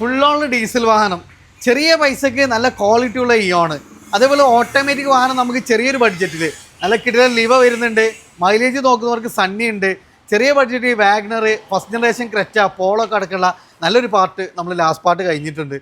Full on diesel വാഹനം, ചെറിയ പൈസക്ക് നല്ല ക്വാളിറ്റി ഉള്ള ഇയോണ്. അതേപോലെ ഓട്ടോമാറ്റിക് വാഹനം നമുക്ക് ചെറിയൊരു ബഡ്ജറ്റിൽ നല്ല കിടിലൻ ലിവ വരുന്നുണ്ട്. മൈലേജ് നോക്കുന്നവർക്ക് സണ്ണി ഉണ്ട്. ചെറിയ budget WagonR, first generation Creta, Polo ഒക്കെ അടക്കമുള്ള നല്ലൊരു പാർട്ട് നമ്മൾ ലാസ്റ്റ് പാർട്ട് കഴിഞ്ഞിട്ടുണ്ട്.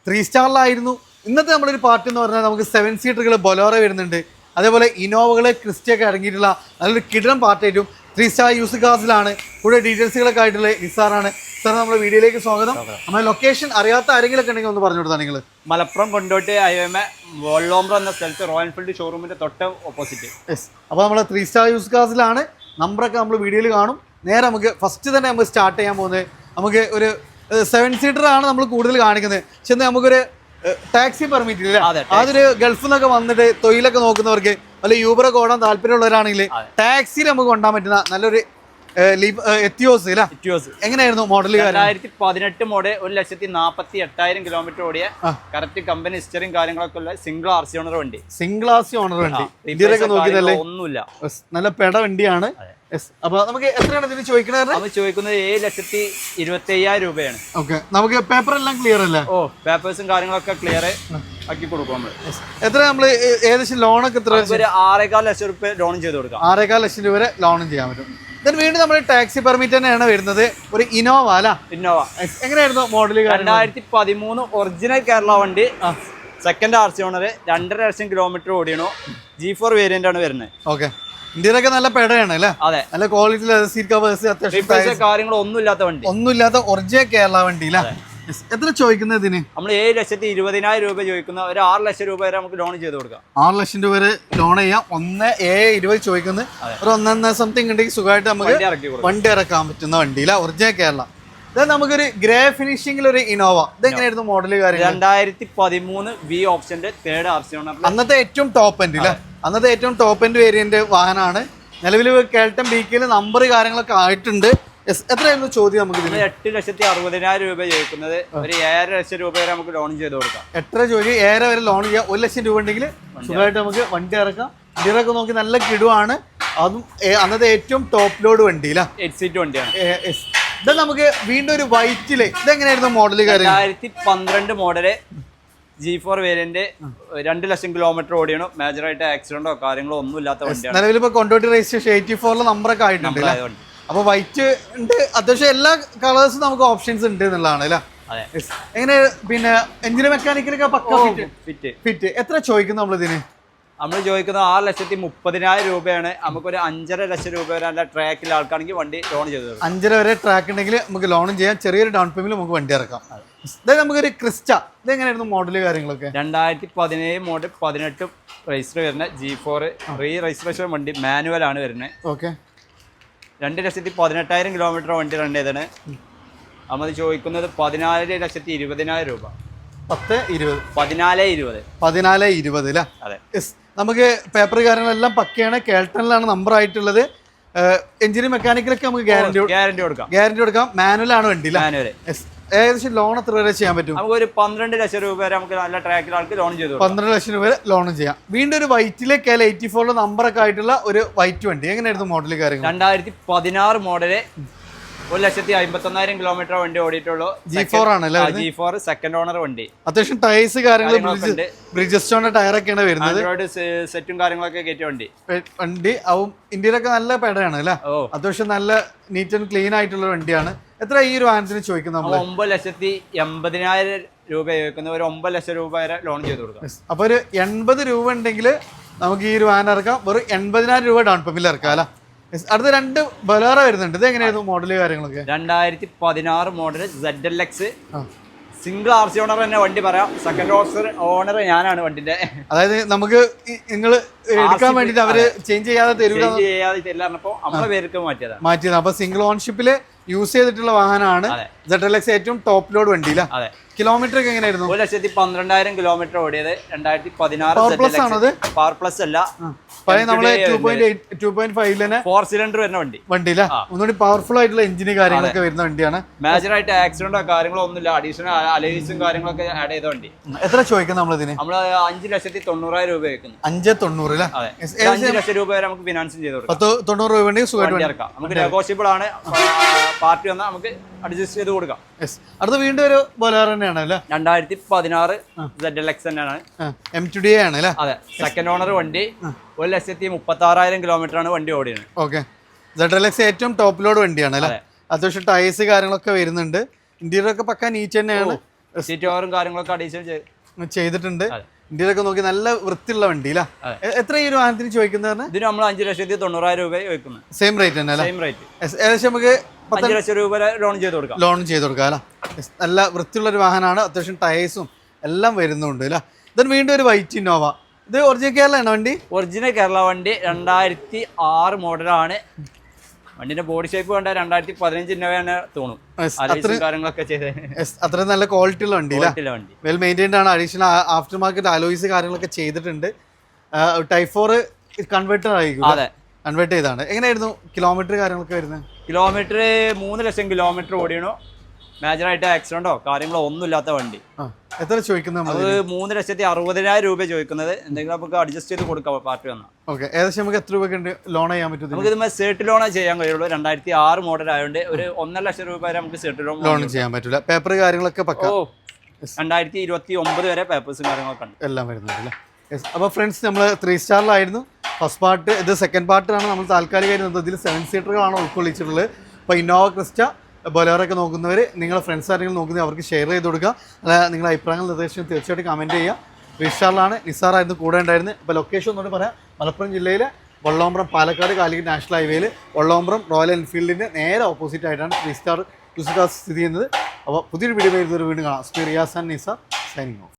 3 സ്റ്റാറിലായിരുന്നു. ഇന്നത്തെ നമ്മളൊരു പാർട്ട് എന്ന് പറഞ്ഞാൽ നമുക്ക് 7 സീറ്ററുകൾ ബൊലോറ വരുന്നുണ്ട്. അതേപോലെ ഇനോവകൾ, ക്രിസ്റ്റയൊക്കെ അടങ്ങിയിട്ടുള്ള നല്ലൊരു കിടിലൻ പാർട്ടായിട്ടും 3 സ്റ്റാർ യൂസ് കാസിലാണ്. കൂടെ ഡീറ്റെയിൽസുകളൊക്കെ ആയിട്ടുള്ള നിസാറാണ്. സാർ, നമ്മുടെ വീഡിയോയിലേക്ക് സ്വാഗതം. നമ്മുടെ ലൊക്കേഷൻ അറിയാത്ത ആരെങ്കിലും ഒക്കെ ഉണ്ടെങ്കിൽ ഒന്ന് പറഞ്ഞു കൊടുത്താൽ നിങ്ങൾ. മലപ്പുറം കൊണ്ടോട്ടി ഹൈവേ വോളോംബ്ര എന്ന സ്ഥലത്ത് റോയൽ എൻഫീൽഡ് ഷോറൂമിന്റെ തൊട്ട് ഓപ്പോസിറ്റ്. യെസ്, അപ്പോൾ നമ്മൾ 3 സ്റ്റാർ യൂസ് കാസിലാണ്. നമ്പറൊക്കെ നമ്മൾ വീഡിയോയിൽ കാണും. നേരെ നമുക്ക് ഫസ്റ്റ് തന്നെ നമ്മൾ സ്റ്റാർട്ട് ചെയ്യാൻ പോകുന്നത് നമുക്ക് ഒരു 7 സീറ്ററാണ് നമ്മൾ കൂടുതൽ കാണിക്കുന്നത്. പക്ഷെ നമുക്കൊരു ടാക്സി പെർമിറ്റ് ഇല്ല. അതൊരു ഗൾഫിൽ നിന്നൊക്കെ വന്നിട്ട് തൊഴിലൊക്കെ നോക്കുന്നവർക്ക് വല്ല യൂബറൊക്കെ ഓടാൻ താല്പര്യമുള്ളവരാണെങ്കിൽ ടാക്സിയിൽ നമുക്ക് കൊണ്ടാൻ പറ്റുന്ന നല്ലൊരു എത്തിയോസ് ഇല്ല. എങ്ങനെയായിരുന്നു മോഡൽ? 2018 മോഡൽ, 1,48,000 കിലോമീറ്റർ ഓടിയ കറക്റ്റ് കമ്പനി ഹിസ്റ്ററിയും കാര്യങ്ങളൊക്കെ ഉള്ള സിംഗിൾ RC ഓണർ വണ്ടി. സിംഗിൾ RC ഓണർ വണ്ടി. ഇന്ത്യയിലൊക്കെ നോക്കിയതല്ലേ? ഒന്നുമില്ല, നല്ല പെട വണ്ടിയാണ്. അപ്പൊ നമുക്ക് എത്രയാണ് ഇതിന് ചോദിക്കുന്നത്? ചോദിക്കുന്നത് 7,25,000 രൂപയാണ്. ഓക്കെ, നമുക്ക് പേപ്പർ എല്ലാം ക്ലിയർ അല്ലേ? ഓ, പേപ്പേഴ്സും കാര്യങ്ങളൊക്കെ ക്ലിയർ ആക്കി കൊടുക്കും നമ്മൾ. എത്ര നമ്മൾ ഏകദേശം ലോണൊക്കെ എത്ര? ഒരു 6,15 ലക്ഷം രൂപ ലോണും ചെയ്ത് കൊടുക്കാം. 6,15 ലക്ഷം രൂപ വരെ ലോണും ചെയ്യാൻ പറ്റും. വീണ്ടും നമ്മൾ ടാക്സി പെർമിറ്റ് തന്നെയാണ് വരുന്നത്. ഒരു ഇന്നോവ അല്ല? ഇന്നോവ. എങ്ങനെയായിരുന്നു മോഡൽ? 2013 ഒറിജിനൽ കേരള വണ്ടി, സെക്കൻഡ് RC ഓണർ, 2.5 ലക്ഷം കിലോമീറ്റർ ഓടിയണോ. G4 വേരിയന്റ് ആണ് വരുന്നത്. ഓക്കെ, ഇന്ത്യയിലൊക്കെ നല്ല പെടയാണ് അല്ലേ? അതെ, നല്ല ക്വാളിറ്റി സീറ്റ് കവേഴ്സ്, അത്യാവശ്യം കാര്യങ്ങളൊന്നും ഇല്ലാത്ത വണ്ടി, ഒന്നുമില്ലാത്ത ഒറിജിനൽ കേരള വണ്ടി അല്ലേ? എത്ര ചോദിക്കുന്നതിന്? നമ്മൾ 7,20,000 രൂപ ചോദിക്കുന്ന ഒരു 6 ലക്ഷം രൂപ വരെ നമുക്ക് ലോൺ ചെയ്ത് കൊടുക്കാം. 6 ലക്ഷം രൂപ വരെ ലോൺ ചെയ്യാം. 1,20,000 ചോദിക്കുന്നത്. ഒരു 1.5 സംതിങ് ഉണ്ടെങ്കിൽ സുഖമായിട്ട് നമുക്ക് വണ്ടി ഇറക്കാൻ പറ്റുന്ന വണ്ടിയില്ല, ഒറിജിനൽ കേരള. ഇത് നമുക്കൊരു ഗ്രേ ഫിനിഷിംഗിൽ ഒരു ഇനോവ. ഇതെങ്ങനെയായിരുന്നു മോഡൽ? 2013 V ഓപ്ഷന്റെ 3rd RC ഓണർ. അന്നത്തെ ഏറ്റവും ടോപ്പ് എൻഡ് ഇല്ല? അന്നത്തെ ഏറ്റവും ടോപ്പ് എൻഡ് വേരിയന്റ് വാഹനമാണ്. നിലവിൽ കേൾട്ടൻ ബിക്കിൽ നമ്പർ കാര്യങ്ങളൊക്കെ ആയിട്ടുണ്ട്. എത്രയായിരുന്നു ചോദ്യം? നമുക്ക് 8,60,000 രൂപ ചോദിക്കുന്നത്. ഒരു 7.5 ലക്ഷം രൂപ വരെ നമുക്ക് ലോൺ ചെയ്ത് കൊടുക്കാം. എത്ര ചോദിക്കും? 7 വരെ ലോൺ ചെയ്യാം. 1 ലക്ഷം രൂപ ഉണ്ടെങ്കിൽ സുഖമായിട്ട് നമുക്ക് വണ്ടി ഇറക്കാം. ഇന്ത്യയിലൊക്കെ നോക്കി നല്ല കിടുവാണ്. അതും അന്നത്തെ ഏറ്റവും ടോപ്പ് ലോഡ് വണ്ടിയില്ല, 8 സീറ്റ് വണ്ടിയാണ്. ഇത് നമുക്ക് വീണ്ടും ഒരു വൈറ്റില്. ഇതെങ്ങനെയായിരുന്നു മോഡൽ? 2012 മോഡല്, G4 വേരിയന്റ്, 2 ലക്ഷം കിലോമീറ്റർ ഓടിയണോ. മേജറായിട്ട് ആക്സിഡന്റോ കാര്യങ്ങളോ ഒന്നും ഇല്ലാത്ത വണ്ടിയാണ്. നിലവിൽ ഇപ്പൊ കൊണ്ടോട്ടി രജിസ്ട്രേഷൻ 84 നമ്പറൊക്കെ ആയിട്ടുണ്ട്. അപ്പൊ വൈറ്റ് ഉണ്ട്, അത്യാവശ്യം എല്ലാ കളേഴ്സും നമുക്ക് ഓപ്ഷൻസ് ഉണ്ട് എന്നുള്ളതാണ് അല്ലേ? എങ്ങനെ പിന്നെ എഞ്ചിന് മെക്കാനിക്കലൊക്കെ പക്ക ഫിറ്റ്. എത്ര ചോദിക്കുന്നു നമ്മൾ ഇതിന്? നമ്മൾ ചോദിക്കുന്നത് 6,30,000 രൂപയാണ്. നമുക്കൊരു 5.5 ലക്ഷം രൂപ വരെ നല്ല ട്രാക്കിൽ ആൾക്കാണെങ്കിൽ വണ്ടി ലോൺ ചെയ്ത് തരും. 5.5 വരെ ട്രാക്ക് ഉണ്ടെങ്കിൽ നമുക്ക് ലോണും ചെയ്യാം. ചെറിയൊരു ഡൗൺ പേയ്മെന്റ് നമുക്ക് വണ്ടി ഇറക്കാം. അതായത് നമുക്കൊരു ക്രിസ്റ്റ. ഇതെങ്ങനെയായിരുന്നു മോഡൽ കാര്യങ്ങളൊക്കെ? 2017 മോഡൽ, 18 രജിസ്റ്റർ വരുന്ന G4 റീ രജിസ്ട്രേഷൻ വണ്ടി, മാനുവൽ ആണ് വരുന്നത്. ഓക്കെ, 2,18,000 കിലോമീറ്റർ വണ്ടി റൺ ചെയ്താണ്. നമ്മൾ ചോദിക്കുന്നത് 14,20,000 രൂപ. 14,20 അല്ലേ? അതെ. നമുക്ക് പേപ്പർ കാര്യങ്ങളെല്ലാം പക്കയാണ്. കേൾട്ടണിലാണ് നമ്പർ ആയിട്ടുള്ളത്. എഞ്ചിന് മെക്കാനിക്കലൊക്കെ നമുക്ക് ഗ്യാരണ്ടി കൊടുക്കാം. മാനുവൽ ആണ് വണ്ടി. ഏകദേശം ലോൺ എത്ര വരെ ചെയ്യാൻ പറ്റും? നമുക്ക് ഒരു 12 ലക്ഷം രൂപ വരെ നമുക്ക് നല്ല ട്രാക്കിൽ ആൾക്ക് ലോൺ ചെയ്തു. 12 ലക്ഷം രൂപ വരെ ലോണും ചെയ്യാം. വീണ്ടും ഒരു വൈറ്റിലെ KL84 നമ്പറൊക്കെ ആയിട്ടുള്ള ഒരു വൈറ്റ് വണ്ടി. എങ്ങനെയായിരുന്നു മോഡൽ കാര്യങ്ങൾ? 2016 മോഡല്, 1,51,000 കിലോമീറ്റർ വണ്ടി ഓടിയിട്ടുള്ളൂ. G4 ആണല്ലേ? G4 സെക്കൻഡ് ഓണർ വണ്ടി. അത്യാവശ്യം ടയേഴ്സ് കാര്യങ്ങൾ ബ്രിഡ്ജസ്റ്റോണിന്റെ ടയറൊക്കെയാണ് വരുന്നത്. സെറ്റും കാര്യങ്ങളൊക്കെ കയറ്റിയ വണ്ടി ആവും. ഇന്ത്യയിലൊക്കെ നല്ല പെടയാണ് അല്ലേ? അത്യാവശ്യം നല്ല നീറ്റ് ആൻഡ് ക്ലീൻ ആയിട്ടുള്ള വണ്ടിയാണ്. എത്ര ഈ ഒരു വാഹനത്തിന് ചോദിക്കുന്നത്? 9,80,000 രൂപ ചോദിക്കുന്നത്. ഒരു 9 ലക്ഷം രൂപ വരെ ലോൺ ചെയ്ത് കൊടുക്കാം. അപ്പൊ ഒരു 80 രൂപ ഉണ്ടെങ്കിൽ നമുക്ക് ഈ ഒരു വാഹനം ഇറക്കാം. വെറും 80,000 രൂപ ഡൗൺ പേയ്മെന്റ് ഇറക്കാം അല്ല? അടുത്ത 2 ബൊലേറ വരുന്നുണ്ട്. ഇത് എങ്ങനെയായിരുന്നു മോഡൽ കാര്യങ്ങളൊക്കെ? 2016 model ZLX, single RC owner തന്നെ വണ്ടി പറയാം. സെക്കൻഡ് ഓണർ ഞാനാണ് വണ്ടിന്റെ. അതായത് നമുക്ക് നിങ്ങൾ എടുക്കാൻ വേണ്ടിട്ട് അവര് ചേഞ്ച് ചെയ്യാതെ തരില്ല. നമ്മളെ പേർക്ക് മാറ്റിയത്. അപ്പൊ സിംഗിൾ ഓൺഷിപ്പില് യൂസ് ചെയ്തിട്ടുള്ള വാഹനമാണ് ZLX. ഏറ്റവും ടോപ്പ് ലോഡ് വണ്ടിയില്ല? കിലോമീറ്റർ ഒക്കെ എങ്ങനെയായിരുന്നു? 1,12,000 കിലോമീറ്റർ ഓടിയത്. 2016 പവർ പ്ലസ് അല്ല, പഴയ നമ്മളെ 2.5 4 സിലിണ്ടർ വരുന്ന വണ്ടിയില്ല. ഒന്നുകൂടി പവർഫുൾ ആയിട്ടുള്ള എഞ്ചിന് കാര്യങ്ങളൊക്കെ വരുന്ന വണ്ടിയാണ്. മേജറായിട്ട് ആക്സിഡന്റോ കാര്യങ്ങളോ ഒന്നുമില്ല. അഡീഷണൽ അലൈസും കാര്യങ്ങളൊക്കെ ആഡ് ചെയ്ത വണ്ടി. എത്ര ചോദിക്കുന്നത് നമ്മൾ ഇതിന്? നമ്മള് 5,90,000 രൂപ വെക്കുന്നു. 5,90,000 5 ലക്ഷം രൂപ വരെ നമുക്ക് ഫിനാൻസും ചെയ്ത് കൊടുക്കാം. 90 രൂപ വേണ്ടി സുഖമായിട്ട് ഇറക്കാം. നമുക്ക് നെഗോഷ്യബിൾ ആണ്. പാർട്ടി വന്നാൽ നമുക്ക് അഡ്ജസ്റ്റ് ചെയ്ത് കൊടുക്കാം. യെസ്, അടുത്ത വീണ്ടും ഒരു ബൊലേറോ തന്നെയാണ് അല്ലേ? 2016 ZLX തന്നെയാണ്. M2DA ആണ് അല്ലേ? അതെ, സെക്കൻഡ് ഓണർ വണ്ടി. 1,36,000 കിലോമീറ്റർ ആണ് വണ്ടി ഓടിയത്. ഓക്കെ, ZLX ഏറ്റവും ടോപ്പ് ലോഡ് വണ്ടിയാണ് അല്ലേ? അത്യാവശ്യം ടയേഴ്സ് കാര്യങ്ങളൊക്കെ വരുന്നുണ്ട്. ഇന്റീരിയർ ഒക്കെ പക്കാ നീറ്റ് തന്നെയാണ്. സീറ്റ് കവറും കാര്യങ്ങളൊക്കെ അഡീഷണൽ ചെയ്തിട്ടുണ്ട്. ഇന്റീരിയർ ഒക്കെ നോക്കി നല്ല വൃത്തിയുള്ള വണ്ടി അല്ലേ? എത്ര ഈ ഒരു വാഹനത്തിന് ചോദിക്കുന്നത്? ഇതിന് നമ്മൾ 5,90,000 രൂപ ചോദിക്കുന്നത്. സെയിം റേറ്റ് തന്നെ അല്ലേ? Same rate. ഏകദേശം നമുക്ക് 5 ലക്ഷം രൂപ ലോൺ ചെയ്ത് കൊടുക്കാം. ലോൺ ചെയ്ത് കൊടുക്കാം അല്ലേ? നല്ല വൃത്തിയുള്ള ഒരു വാഹനമാണ്. അത്യാവശ്യം ടയേഴ്സും എല്ലാം വരുന്നുണ്ട് അല്ലേ? ഇതിന് വീണ്ടും ഒരു വൈറ്റ് ഇന്നോവ. ഇത് ഒറിജിനൽ കേരള ആണ് വണ്ടി? ഒറിജിനൽ കേരള വണ്ടി. 2006 മോഡലാണ്. വണ്ടിന്റെ ബോഡി ഷേപ്പ് വേണ്ട 2015 ഇന്നോവയാണ് തോന്നും. കാര്യങ്ങളൊക്കെ അത്ര നല്ല ക്വാളിറ്റി ഉള്ള വണ്ടി വണ്ടി വെൽ മെയിൻറ്റൈൻഡ് ആണ്. അഡീഷണൽ ആഫ്റ്റർ മാർക്കറ്റ് അലോയ്സ് കാര്യങ്ങളൊക്കെ ചെയ്തിട്ടുണ്ട്. ടൈപ്പ് 4 കൺവേർട്ടർ ആയിരിക്കും. അതെ, കൺവേർട്ട് ചെയ്താണ്. എങ്ങനെയായിരുന്നു കിലോമീറ്റർ കാര്യങ്ങളൊക്കെ വരുന്നത്? കിലോമീറ്റർ 3 ലക്ഷം കിലോമീറ്റർ ഓടിയണോ. മേജറായിട്ട് ആക്സിഡന്റോ കാര്യങ്ങളോ ഒന്നും ഇല്ലാത്ത വണ്ടി. എത്ര ചോദിക്കുന്നത്? അത് 3,60,000 രൂപ ചോദിക്കുന്നത്. എന്തെങ്കിലും നമുക്ക് അഡ്ജസ്റ്റ് ചെയ്ത് കൊടുക്കാം പാർട്ടി വന്നാൽ. ഓക്കെ, ഏകദേശം നമുക്ക് എത്ര രൂപ ലോൺ ചെയ്യാൻ പറ്റും? നമുക്ക് ഇത് സേർട്ട് ലോൺ ചെയ്യാൻ കഴിയുള്ളൂ. 2006 മോഡൽ ആയതുകൊണ്ട് ഒരു 1.5 ലക്ഷം രൂപ വരെ നമുക്ക് സേർട്ട് ലോൺ ചെയ്യാൻ പറ്റില്ല. പേപ്പർ കാര്യങ്ങളൊക്കെ പക്ക. 2029 വരെ പേപ്പേഴ്സും കാര്യങ്ങളൊക്കെ ഉണ്ട്. എല്ലാം വരുന്നുണ്ട് അല്ലേ? അപ്പോൾ ഫ്രണ്ട്സ്, നമ്മൾ 3 സ്റ്റാറിലായിരുന്നു ഫസ്റ്റ് പാർട്ട്. ഇത് സെക്കൻഡ് പാർട്ടാണ്. നമ്മൾ താൽക്കാലികമായിട്ട് ഇതിൽ 7 സീറ്ററുകളാണ് ഉൾക്കൊള്ളിച്ചിട്ടുള്ളത്. അപ്പോൾ ഇന്നോവ ക്രിസ്റ്റ, ബൊലേറോ ഒക്കെ നോക്കുന്നവർ, നിങ്ങളുടെ ഫ്രണ്ട്സ് ആരെങ്കിലും നോക്കുന്നത് അവർക്ക് ഷെയർ ചെയ്ത് കൊടുക്കുക. അല്ല, നിങ്ങളുടെ അഭിപ്രായങ്ങൾ നിർദ്ദേശം തീർച്ചയായിട്ടും കമൻറ്റ് ചെയ്യുക. വിശാലാണ്, നിസാറായിരുന്നു കൂടെ ഉണ്ടായിരുന്നു. ഇപ്പോൾ ലൊക്കേഷൻ ഒന്നുകൂടി പറയാം. മലപ്പുറം ജില്ലയിലെ വള്ളോമ്പ്രം പാലക്കാട് കാലിക്കറ്റ് നാഷണൽ ഹൈവേയിൽ വള്ളോമ്പ്രം റോയൽ എൻഫീൽഡിൻ്റെ നേരെ ഓപ്പോസിറ്റ് ആയിട്ടാണ് 3 സ്റ്റാർ 2 സ്റ്റാർ സ്ഥിതി ചെയ്യുന്നത്. അപ്പോൾ പുതിയൊരു വീഡിയോ വരുന്നവർ വീണ്ടും കാണാം. Riyas and Nisar signing off.